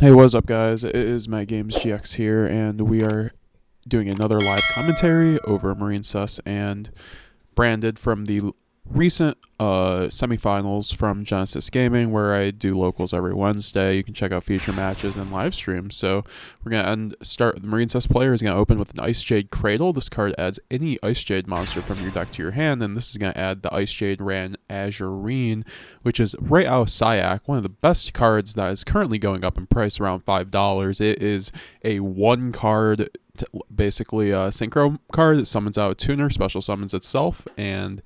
Hey, what's up, guys? It is MetaGamesGX here, and we are doing another live commentary over Marincess and Branded from the recent semifinals from Genesis Gaming, where I do locals every Wednesday. You can check out feature matches and live streams. So we're gonna start. The Marincess player is gonna open with an Ice Jade Cradle. This card adds any Ice Jade monster from your deck to your hand, and this is gonna add the Ice Jade Ran Azurine, which is right out of Syac, one of the best cards that is currently going up in price, around $5. It is a one card, basically a synchro card. It summons out a tuner, special summons itself, and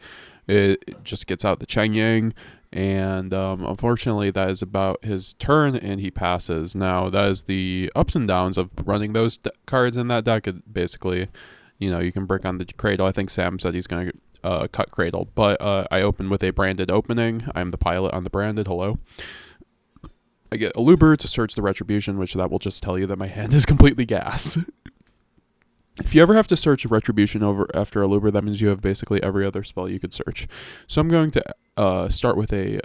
it just gets out the Cheng Yang. And unfortunately, that is about his turn, and he passes. Now, that is the ups and downs of running those cards in that deck. It basically, you can brick on the Cradle. I think Sam said he's going to cut Cradle, but I open with a Branded opening. I'm the pilot on the Branded. Hello. I get a Luber to search the Retribution, which that will just tell you that my hand is completely gas. If you ever have to search Retribution over after a Luber, that means you have basically every other spell you could search. So I'm going to start with a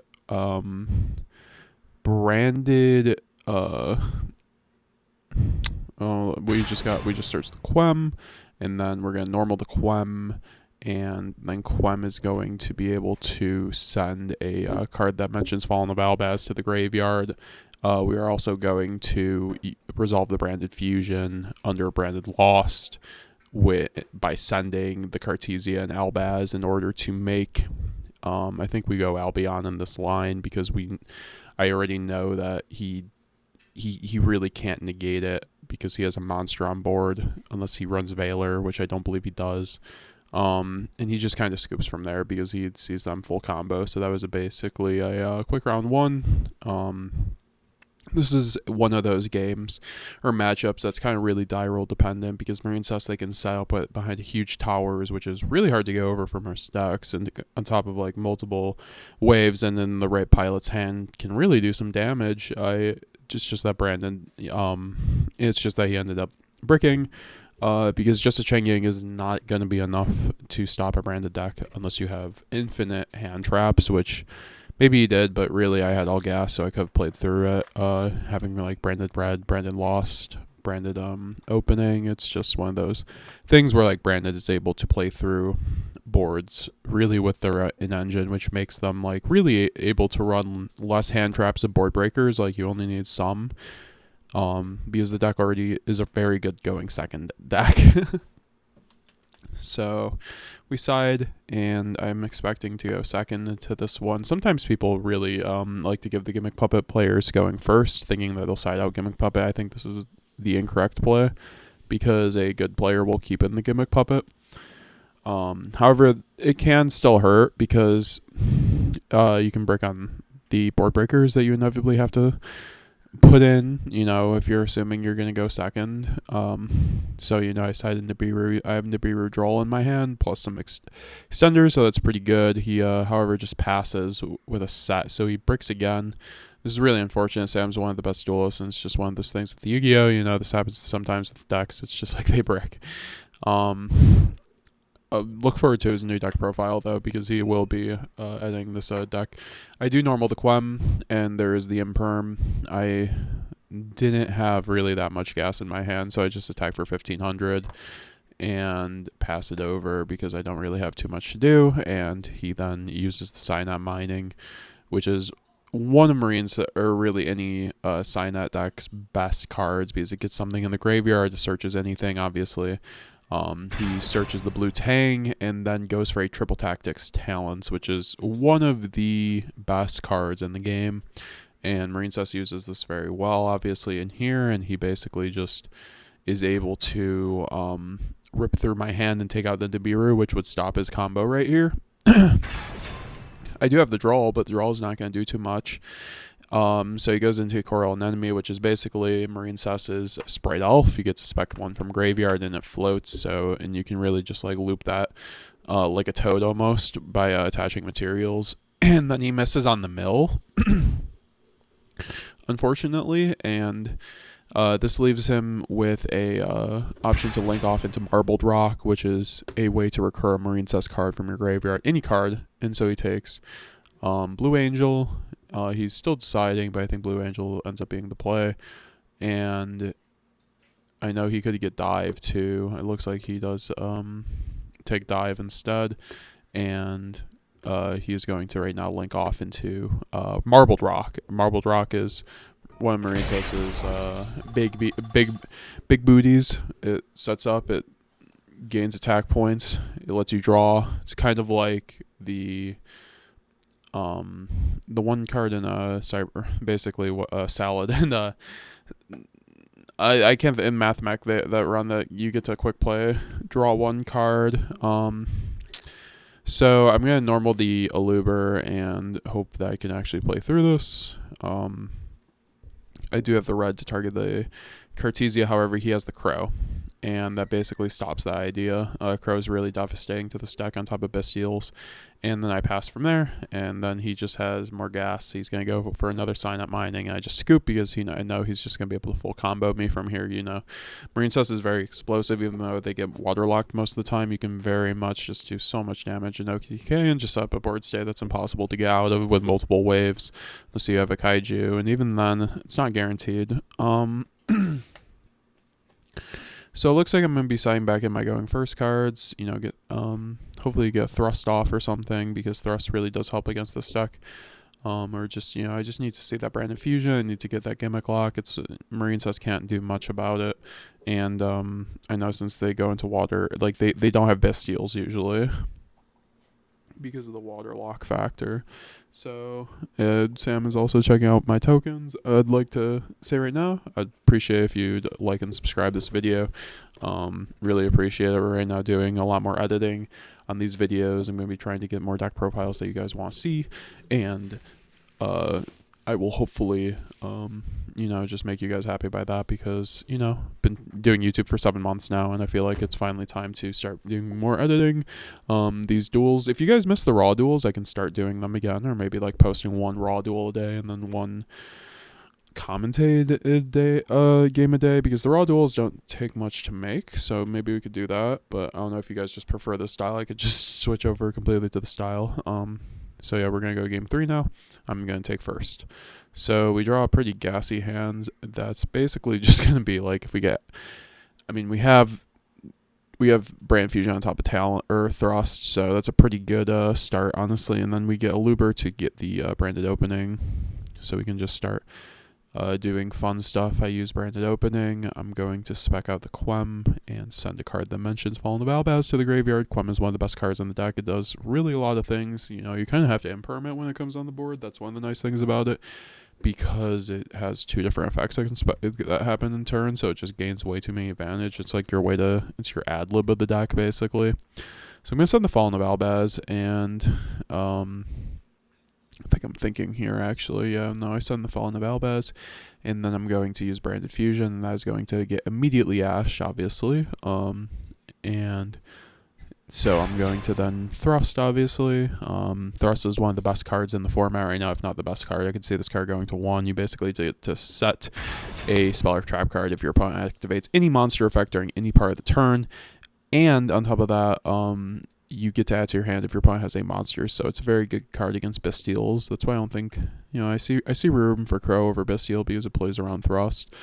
Branded. We just searched the Quem, and then we're gonna normal the Quem, and then Quem is going to be able to send a card that mentions Fallen of Albaz to the graveyard. We are also going to resolve the Branded Fusion under Branded Lost by sending the Cartesia and Albaz in order to make. I think we go Albion in this line because I already know that he really can't negate it because he has a monster on board unless he runs Veiler, which I don't believe he does. And he just kind of scoops from there because he sees them full combo. So that was basically a quick round one. This is one of those games or matchups that's kind of really die roll dependent because Marincess, they can set up behind huge towers, which is really hard to get over from her stacks, and on top of like multiple waves, and then the right pilot's hand can really do some damage. Just that Brandon, it's just that he ended up bricking. Because just a Cheng Yang is not going to be enough to stop a Branded deck unless you have infinite hand traps, which maybe he did, but really I had all gas, so I could have played through it. Having like Branded Red, Branded Lost, Branded opening, it's just one of those things where like Branded is able to play through boards really with their in-engine, which makes them like really able to run less hand traps and board breakers. Like you only need some. Because the deck already is a very good going second deck. So we side, and I'm expecting to go second to this one. Sometimes people really like to give the Gimmick Puppet players going first, thinking that they'll side out Gimmick Puppet. I think this is the incorrect play because a good player will keep in the Gimmick Puppet. However, it can still hurt because you can break on the board breakers that you inevitably have to put in, if you're assuming you're going to go second. So, I sided Nibiru. I have Nibiru Droll in my hand, plus some extenders, so that's pretty good. He, however, just passes with a set, so he bricks again. This is really unfortunate. Sam's one of the best duelists, and it's just one of those things with YuGiOh. This happens sometimes with decks. It's just like they brick. Look forward to his new deck profile, though, because he will be editing this deck. I do normal the Quem, and there is the Imperm. I didn't have really that much gas in my hand, so I just attack for 1500 and pass it over because I don't really have too much to do, and he then uses the Signet Mining, which is one of or really any Signet deck's best cards because it gets something in the graveyard, it searches anything, obviously. He searches the blue Tang and then goes for a Triple Tactics Talents, which is one of the best cards in the game. And Marincess uses this very well, obviously, in here. And he basically just is able to rip through my hand and take out the Nibiru, which would stop his combo right here. I do have the draw, but the draw is not going to do too much. So he goes into Coral Anemone, which is basically Marincess's Sprite Elf. You get to spec one from graveyard and it floats, and you can really just like loop that like a toad almost by attaching materials. And then he misses on the mill, unfortunately, and this leaves him with a option to link off into Marbled Rock, which is a way to recur a Marincess card from your graveyard, any card, and so he takes Blue Angel. He's still deciding, but I think Blue Angel ends up being the play. and I know he could get dive too. It looks like he does take dive instead, and he is going to right now link off into Marbled Rock. Marbled Rock is one of Marincess's big booties. It sets up, it gains attack points, it lets you draw. It's kind of like the one card in cyber, basically salad, and I can't, in Mathmech that run that you get to quick play, draw one card. So I'm gonna normal the Aluber and hope that I can actually play through this. I do have the red to target the Cartesia, however he has the Crow, and that basically stops that idea. Crow is really devastating to this deck on top of Bestials, and then I pass from there, and then he just has more gas. He's going to go for another sign up mining, and I just scoop because I know he's just going to be able to full combo me from here. Marincess is very explosive, even though they get waterlocked most of the time. You can very much just do so much damage in OTK and just set up a board state that's impossible to get out of with multiple waves. Let's see, you have a Kaiju, and even then, it's not guaranteed. So it looks like I'm going to be signing back in my going first cards, get hopefully get Thrust off or something, because Thrust really does help against this deck. Or just, I just need to see that Branded Fusion. I need to get that Gimmick Lock. Marincess can't do much about it. And I know since they go into water, like they don't have Bestials usually because of the water lock factor. So Sam is also checking out my tokens. I'd like to say right now, I'd appreciate if you'd like and subscribe this video. Really appreciate it. We're right now doing a lot more editing on these videos. I'm going to be trying to get more deck profiles that you guys want to see, and I will hopefully just make you guys happy by that, because been doing YouTube for 7 months now, and I feel like it's finally time to start doing more editing. These duels, if you guys miss the raw duels, I can start doing them again, or maybe like posting one raw duel a day and then one commentated game a day, because the raw duels don't take much to make. So maybe we could do that, but I don't know if you guys just prefer this style. I could just switch over completely to the style. So yeah, we're going to go game 3 now. I'm going to take first. So we draw a pretty gassy hand. That's basically just going to be like, if we get, we have Brand Fusion on top of Talent or Thrust, so that's a pretty good start, honestly. And then we get Aluber to get the Branded Opening, so we can just start doing fun stuff. I use Branded Opening. I'm going to spec out the Quem and send a card that mentions Fallen of Albaz to the graveyard. Quem is one of the best cards in the deck. It does really a lot of things. You kind of have to imperm when it comes on the board. That's one of the nice things about it, because it has 2 different effects that happen in turn, so it just gains way too many advantage. It's like it's your ad lib of the deck, basically. So I'm going to send the Fallen of Albaz, and I think I'm thinking here, actually. Yeah, no, I send the Fallen of Albaz, and then I'm going to use Branded Fusion, and that is going to get immediately ashed, obviously. And so I'm going to then Thrust, obviously. Thrust is one of the best cards in the format right now, if not the best card. I could see this card going to 1. You basically get to set a spell or trap card if your opponent activates any monster effect during any part of the turn. And on top of that, you get to add to your hand if your opponent has a monster. So it's a very good card against Bestials. That's why I don't think, I see room for Crow over Bestial, because it plays around Thrust.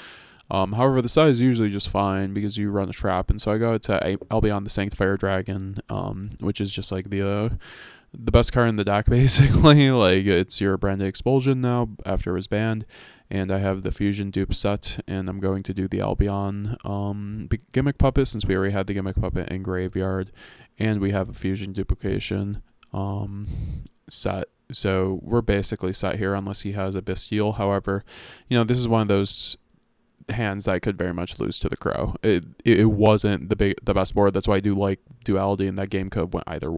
However, the side is usually just fine because you run a trap, and so I go to Albion the Sanctifier Dragon, which is just like the best card in the deck, basically. Like, it's your Branded Expulsion now after it was banned, and I have the Fusion dupe set, and I'm going to do the Albion Gimmick Puppet, since we already had the Gimmick Puppet in Graveyard, and we have a Fusion Duplication set. So we're basically set here unless he has a Bestial. However, this is one of those hands that I could very much lose to the Crow. It wasn't the best board. That's why I do like Duality, and that game code went either